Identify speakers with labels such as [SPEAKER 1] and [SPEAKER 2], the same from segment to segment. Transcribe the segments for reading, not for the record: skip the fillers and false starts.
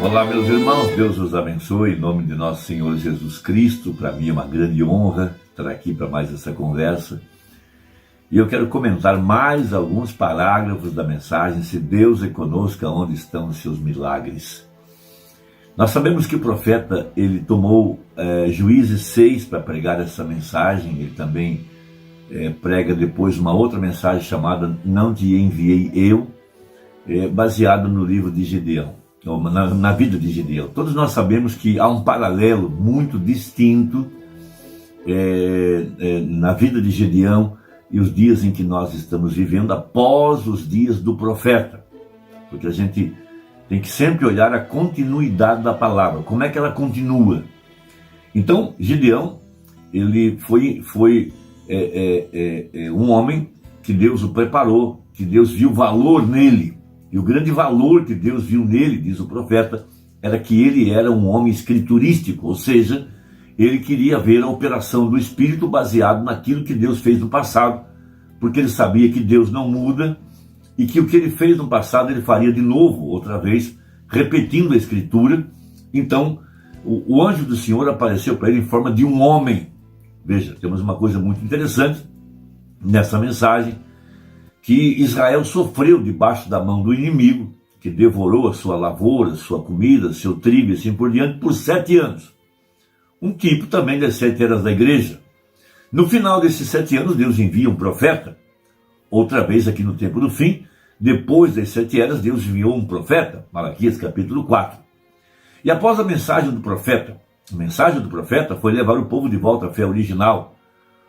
[SPEAKER 1] Olá, meus irmãos, Deus os abençoe, em nome de nosso Senhor Jesus Cristo. Para mim é uma grande honra estar aqui para mais essa conversa. E eu quero comentar mais alguns parágrafos da mensagem, Se Deus é conosco, onde estão os seus milagres? Nós sabemos que o profeta, ele tomou Juízes 6 para pregar essa mensagem. Ele também prega depois uma outra mensagem chamada Não Te Enviei Eu, baseado no livro de Gideão. Na vida de Gideão. Todos nós sabemos que há um paralelo muito distinto na vida de Gideão e os dias em que nós estamos vivendo após os dias do profeta, porque a gente tem que sempre olhar a continuidade da palavra, como é que ela continua. Então Gideão, ele foi um homem que Deus o preparou, que Deus viu valor nele. E o grande valor que Deus viu nele, diz o profeta, era que ele era um homem escriturístico, ou seja, ele queria ver a operação do Espírito baseado naquilo que Deus fez no passado, porque ele sabia que Deus não muda e que o que ele fez no passado ele faria de novo, outra vez, repetindo a Escritura. Então, o anjo do Senhor apareceu para ele em forma de um homem. Veja, temos uma coisa muito interessante nessa mensagem, que Israel sofreu debaixo da mão do inimigo, que devorou a sua lavoura, sua comida, seu trigo e assim por diante, por 7 anos. Um tipo também das 7 eras da igreja. No final desses 7 anos, Deus envia um profeta. Outra vez aqui no tempo do fim, depois das 7 eras, Deus enviou um profeta, Malaquias capítulo 4. E após a mensagem do profeta foi levar o povo de volta à fé original,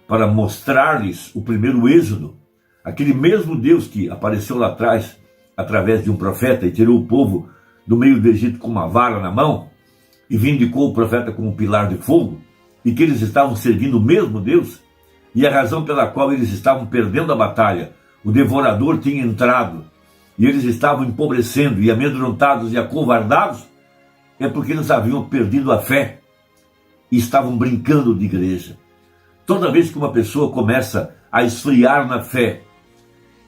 [SPEAKER 1] para mostrar-lhes o primeiro êxodo. Aquele mesmo Deus que apareceu lá atrás, através de um profeta, e tirou o povo do meio do Egito com uma vara na mão, e vindicou o profeta como um pilar de fogo, e que eles estavam servindo o mesmo Deus, e a razão pela qual eles estavam perdendo a batalha, o devorador tinha entrado, e eles estavam empobrecendo, e amedrontados e acovardados, é porque eles haviam perdido a fé, e estavam brincando de igreja. Toda vez que uma pessoa começa a esfriar na fé,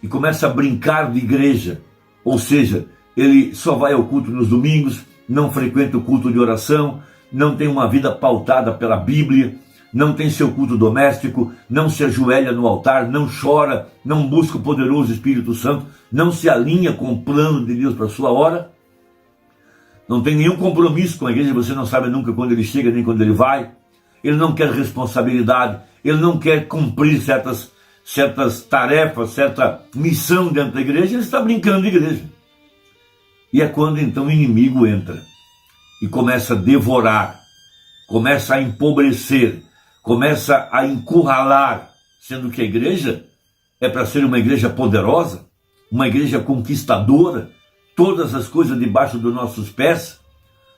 [SPEAKER 1] e começa a brincar de igreja, ou seja, ele só vai ao culto nos domingos, não frequenta o culto de oração, não tem uma vida pautada pela Bíblia, não tem seu culto doméstico, não se ajoelha no altar, não chora, não busca o poderoso Espírito Santo, não se alinha com o plano de Deus para a sua hora, não tem nenhum compromisso com a igreja, você não sabe nunca quando ele chega nem quando ele vai, ele não quer responsabilidade, ele não quer cumprir certas tarefas, certa missão dentro da igreja, ele está brincando de igreja. E é quando então o inimigo entra e começa a devorar, começa a empobrecer, começa a encurralar, sendo que a igreja é para ser uma igreja poderosa, uma igreja conquistadora, todas as coisas debaixo dos nossos pés.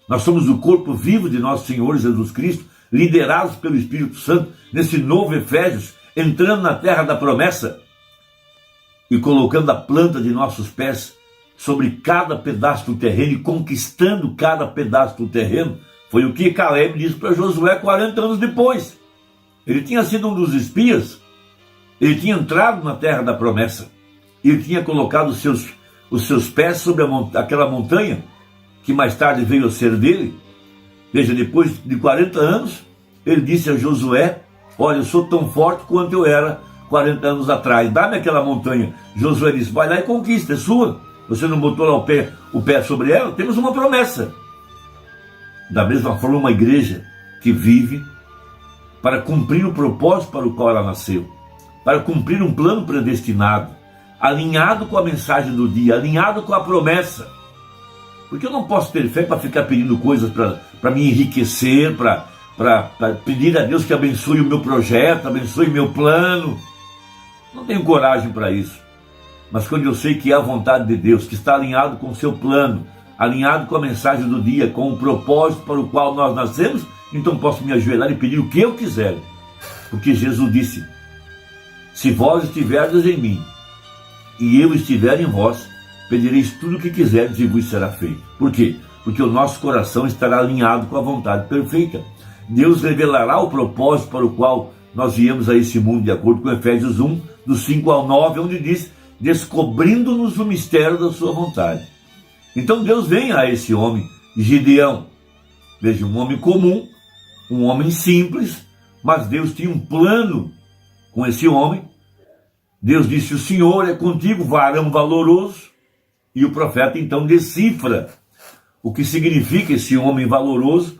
[SPEAKER 1] Nós somos o corpo vivo de nosso Senhor Jesus Cristo, liderados pelo Espírito Santo, nesse novo Efésios, entrando na terra da promessa e colocando a planta de nossos pés sobre cada pedaço do terreno e conquistando cada pedaço do terreno. Foi o que Caleb disse para Josué 40 anos depois. Ele tinha sido um dos espias, ele tinha entrado na terra da promessa, ele tinha colocado os seus pés sobre aquela montanha que mais tarde veio a ser dele. Veja, depois de 40 anos, ele disse a Josué: olha, eu sou tão forte quanto eu era 40 anos atrás, dá-me aquela montanha. Josué disse: vai lá e conquista, é sua. Você não botou lá o pé sobre ela? Temos uma promessa. Da mesma forma, uma igreja que vive para cumprir o propósito para o qual ela nasceu, para cumprir um plano predestinado, alinhado com a mensagem do dia, alinhado com a promessa. Porque eu não posso ter fé para ficar pedindo coisas para me enriquecer, para pedir a Deus que abençoe o meu projeto, abençoe o meu plano. Não tenho coragem para isso. Mas quando eu sei que é a vontade de Deus, que está alinhado com o seu plano, alinhado com a mensagem do dia, com o propósito para o qual nós nascemos, então posso me ajoelhar e pedir o que eu quiser. Porque Jesus disse: se vós estiverdes em mim e eu estiver em vós, pedireis tudo o que quiserdes e vos será feito. Por quê? Porque o nosso coração estará alinhado com a vontade perfeita. Deus revelará o propósito para o qual nós viemos a esse mundo, de acordo com Efésios 1, do 5 ao 9, onde diz: descobrindo-nos o mistério da sua vontade. Então Deus vem a esse homem Gideão. Veja, um homem comum, um homem simples, mas Deus tinha um plano com esse homem. Deus disse: o Senhor é contigo, varão valoroso. E o profeta então decifra o que significa esse homem valoroso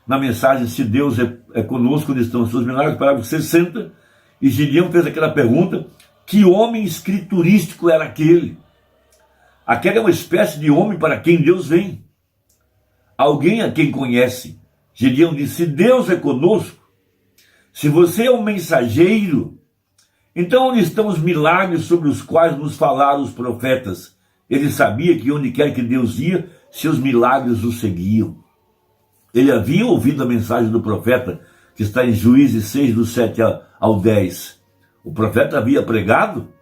[SPEAKER 1] na mensagem Se Deus é conosco, onde estão os seus milagres, parágrafo 60. E Gideão fez aquela pergunta: que homem escriturístico era aquele? Aquele é uma espécie de homem para quem Deus vem, alguém a quem conhece. Gideão disse: se Deus é conosco, se você é um mensageiro, então onde estão os milagres sobre os quais nos falaram os profetas? Ele sabia que onde quer que Deus ia, seus milagres o seguiam. Ele havia ouvido a mensagem do profeta, que está em Juízes 6, do 7 ao 10. O profeta havia pregado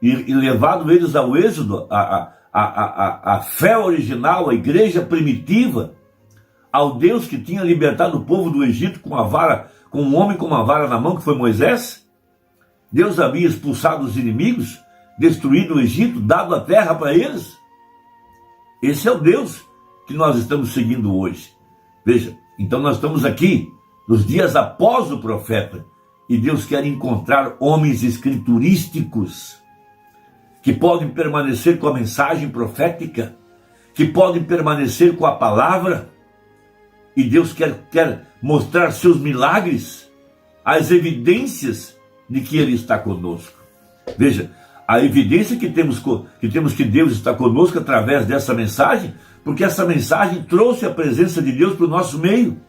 [SPEAKER 1] e levado eles ao êxodo, a fé original, a igreja primitiva, ao Deus que tinha libertado o povo do Egito com um homem com uma vara na mão, que foi Moisés. Deus havia expulsado os inimigos, destruído o Egito, dado a terra para eles. Esse é o Deus que nós estamos seguindo hoje. Veja, então nós estamos aqui nos dias após o profeta, e Deus quer encontrar homens escriturísticos que podem permanecer com a mensagem profética, que podem permanecer com a palavra, e Deus quer mostrar seus milagres, as evidências de que Ele está conosco. Veja, a evidência que temos que Deus está conosco através dessa mensagem, porque essa mensagem trouxe a presença de Deus para o nosso meio.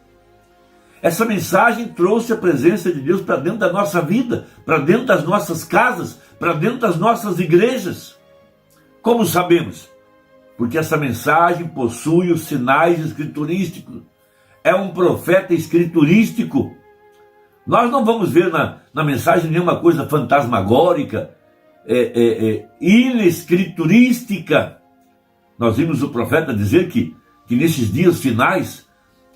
[SPEAKER 1] Essa mensagem trouxe a presença de Deus para dentro da nossa vida, para dentro das nossas casas, para dentro das nossas igrejas. Como sabemos? Porque essa mensagem possui os sinais escriturísticos. É um profeta escriturístico. Nós não vamos ver na mensagem nenhuma coisa fantasmagórica, inescriturística. Nós vimos o profeta dizer que nesses dias finais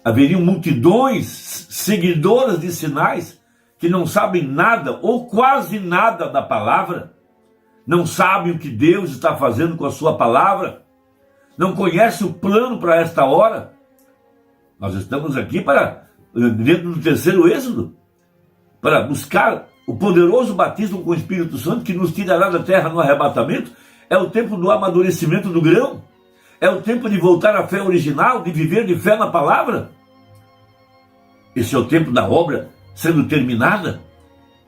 [SPEAKER 1] haveriam multidões seguidoras de sinais que não sabem nada ou quase nada da palavra, não sabem o que Deus está fazendo com a sua palavra, não conhecem o plano para esta hora. Nós estamos aqui dentro do terceiro êxodo, para buscar o poderoso batismo com o Espírito Santo que nos tirará da terra no arrebatamento. É o tempo do amadurecimento do grão. É o tempo de voltar à fé original, de viver de fé na palavra. Esse é o tempo da obra sendo terminada.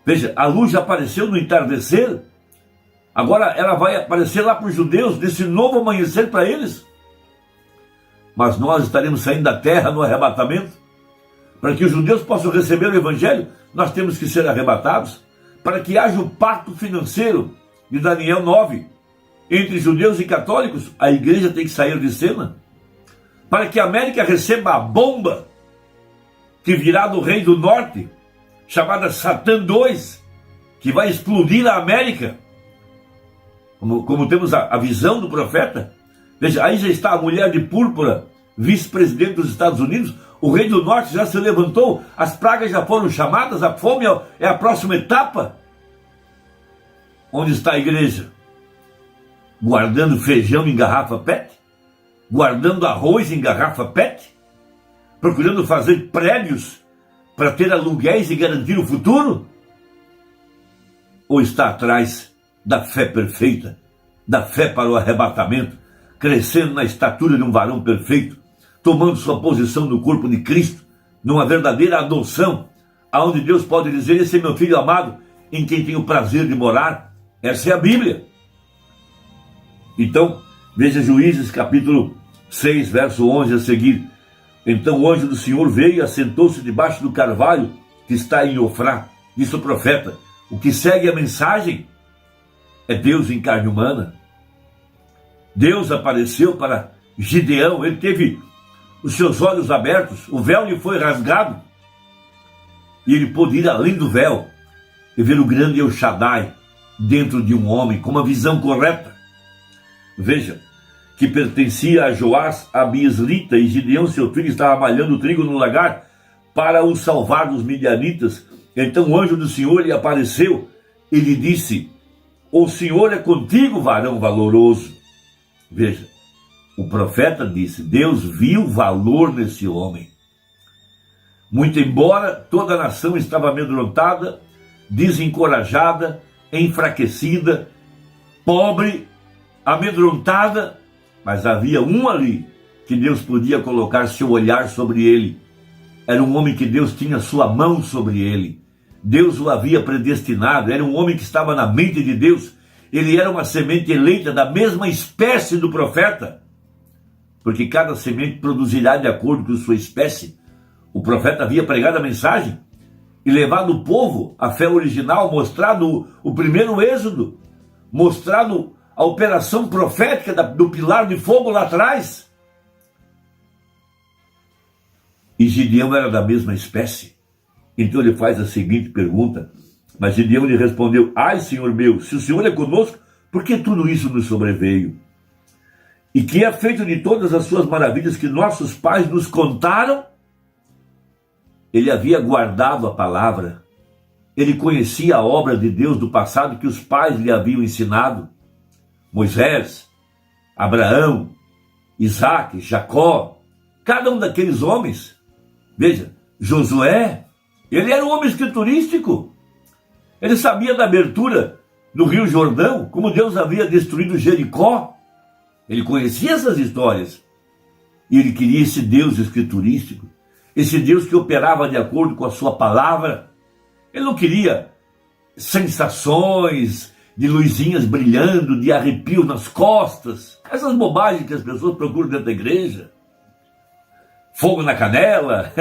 [SPEAKER 1] Veja, a luz já apareceu no entardecer. Agora ela vai aparecer lá para os judeus, nesse novo amanhecer para eles. Mas nós estaremos saindo da terra no arrebatamento. Para que os judeus possam receber o evangelho, nós temos que ser arrebatados. Para que haja o pacto financeiro de Daniel 9, entre judeus e católicos, a igreja tem que sair de cena. Para que a América receba a bomba que virá do rei do norte, chamada Satã II, que vai explodir a América. Como temos a visão do profeta. Veja, aí já está a mulher de púrpura, vice-presidente dos Estados Unidos. O rei do norte já se levantou, as pragas já foram chamadas, a fome é a próxima etapa. Onde está a igreja? Guardando feijão em garrafa PET? Guardando arroz em garrafa PET? Procurando fazer prédios para ter aluguéis e garantir o futuro? Ou está atrás da fé perfeita, da fé para o arrebatamento, crescendo na estatura de um varão perfeito, tomando sua posição no corpo de Cristo, numa verdadeira adoção, aonde Deus pode dizer: esse é meu filho amado, em quem tenho o prazer de morar? Essa é a Bíblia. Então, veja Juízes capítulo 6, verso 11 a seguir. Então o anjo do Senhor veio e assentou-se debaixo do carvalho que está em Ofrá. Disse o profeta: o que segue a mensagem é Deus em carne humana. Deus apareceu para Gideão, ele teve os seus olhos abertos, o véu lhe foi rasgado, e ele pôde ir além do véu e ver o grande El Shaddai dentro de um homem, com uma visão correta. Veja, que pertencia a Joás, a Bislita, e Gideão, seu filho, estava malhando trigo no lagar para o salvar dos midianitas. Então o anjo do Senhor lhe apareceu e lhe disse: o Senhor é contigo, varão valoroso. Veja, O profeta disse: Deus viu valor nesse homem. Muito embora toda a nação estava amedrontada, desencorajada, enfraquecida, pobre, amedrontada, mas havia um ali que Deus podia colocar seu olhar sobre ele. Era um homem que Deus tinha sua mão sobre ele. Deus o havia predestinado, era um homem que estava na mente de Deus. Ele era uma semente eleita da mesma espécie do profeta, porque cada semente produzirá de acordo com sua espécie. O profeta havia pregado a mensagem e levado o povo à fé original, mostrado o primeiro êxodo, mostrado a operação profética do pilar de fogo lá atrás. E Gideão era da mesma espécie. Então ele faz a seguinte pergunta, mas Gideão lhe respondeu: ai, Senhor meu, se o Senhor é conosco, por que tudo isso nos sobreveio? E que é feito de todas as suas maravilhas que nossos pais nos contaram? Ele havia guardado a palavra, ele conhecia a obra de Deus do passado que os pais lhe haviam ensinado. Moisés, Abraão, Isaac, Jacó, cada um daqueles homens. Veja, Josué, ele era um homem escriturístico. Ele sabia da abertura do Rio Jordão, como Deus havia destruído Jericó. Ele conhecia essas histórias. E ele queria esse Deus escriturístico, esse Deus que operava de acordo com a sua palavra. Ele não queria sensações de luzinhas brilhando, de arrepio nas costas, essas bobagens que as pessoas procuram dentro da igreja. Fogo na canela,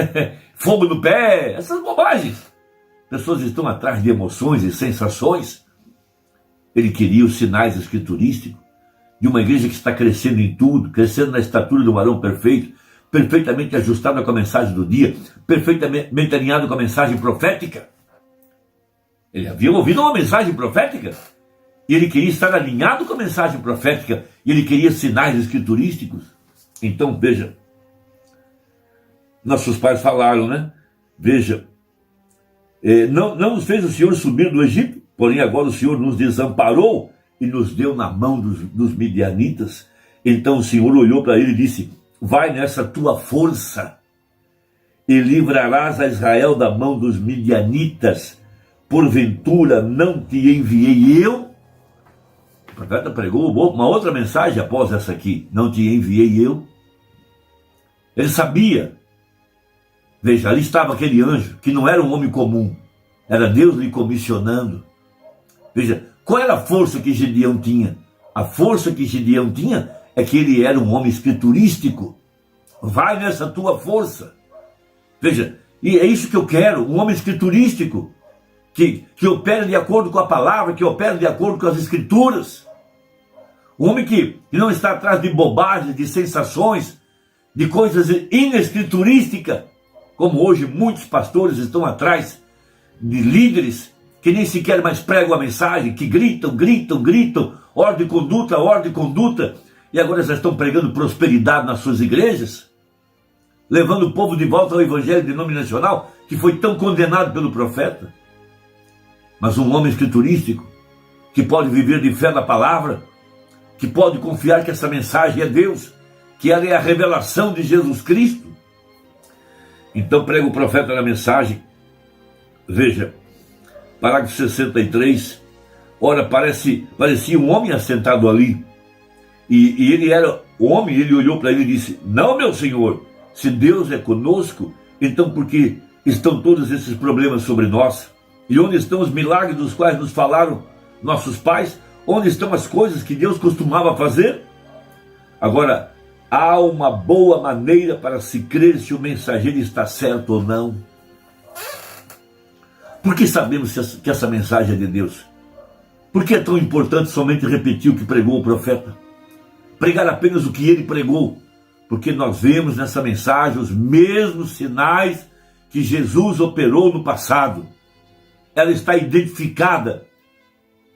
[SPEAKER 1] fogo no pé, essas bobagens. Pessoas estão atrás de emoções e sensações. Ele queria os sinais escriturísticos de uma igreja que está crescendo em tudo, crescendo na estatura do varão perfeito, perfeitamente ajustada com a mensagem do dia, perfeitamente alinhado com a mensagem profética. Ele havia ouvido uma mensagem profética e ele queria estar alinhado com a mensagem profética e ele queria sinais escriturísticos. Então, veja, nossos pais falaram, né? Veja, não nos fez o Senhor subir do Egito, porém agora o Senhor nos desamparou e nos deu na mão dos midianitas. Então o Senhor olhou para ele e disse: vai nessa tua força e livrarás a Israel da mão dos midianitas. Porventura não te enviei eu? O profeta pregou uma outra mensagem após essa aqui: não te enviei eu? Ele sabia. Veja, ali estava aquele anjo, que não era um homem comum, era Deus lhe comissionando. Veja, qual era a força que Gideão tinha? A força que Gideão tinha é que ele era um homem escriturístico. Vai nessa tua força. Veja, e é isso que eu quero, um homem escriturístico, que opera de acordo com a palavra, que opera de acordo com as escrituras. Um homem que não está atrás de bobagens, de sensações, de coisas inescriturísticas, como hoje muitos pastores estão atrás de líderes que nem sequer mais pregam a mensagem, que gritam, ordem e conduta, e agora já estão pregando prosperidade nas suas igrejas, levando o povo de volta ao evangelho denominacional, que foi tão condenado pelo profeta. Mas um homem escriturístico, que pode viver de fé na palavra, que pode confiar que essa mensagem é Deus, que ela é a revelação de Jesus Cristo. Então prega o profeta na mensagem. Veja, parágrafo 63, ora, parecia um homem assentado ali, e ele era homem. Ele olhou para ele e disse: não, meu senhor, se Deus é conosco, então por que estão todos esses problemas sobre nós? E onde estão os milagres dos quais nos falaram nossos pais? Onde estão as coisas que Deus costumava fazer? Agora, há uma boa maneira para se crer se o mensageiro está certo ou não. Por que sabemos que essa mensagem é de Deus? Por que é tão importante somente repetir o que pregou o profeta? Pregar apenas o que ele pregou? Porque nós vemos nessa mensagem os mesmos sinais que Jesus operou no passado. Ela está identificada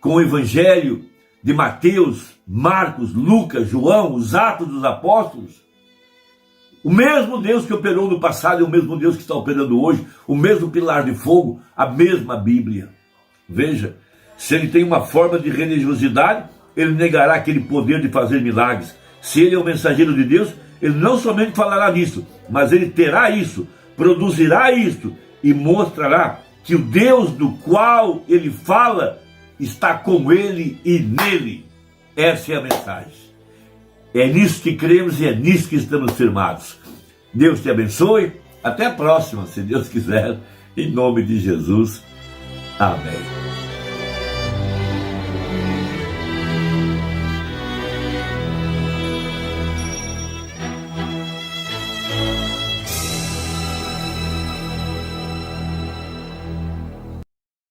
[SPEAKER 1] com o Evangelho de Mateus, Marcos, Lucas, João, os Atos dos Apóstolos. O mesmo Deus que operou no passado é o mesmo Deus que está operando hoje, o mesmo pilar de fogo, a mesma Bíblia. Veja, se ele tem uma forma de religiosidade, ele negará aquele poder de fazer milagres. Se ele é o mensageiro de Deus, ele não somente falará disso, mas ele terá isso, produzirá isso e mostrará que o Deus do qual ele fala está com ele e nele. Essa é a mensagem. É nisso que cremos e é nisso que estamos firmados. Deus te abençoe. Até a próxima, se Deus quiser. Em nome de Jesus. Amém.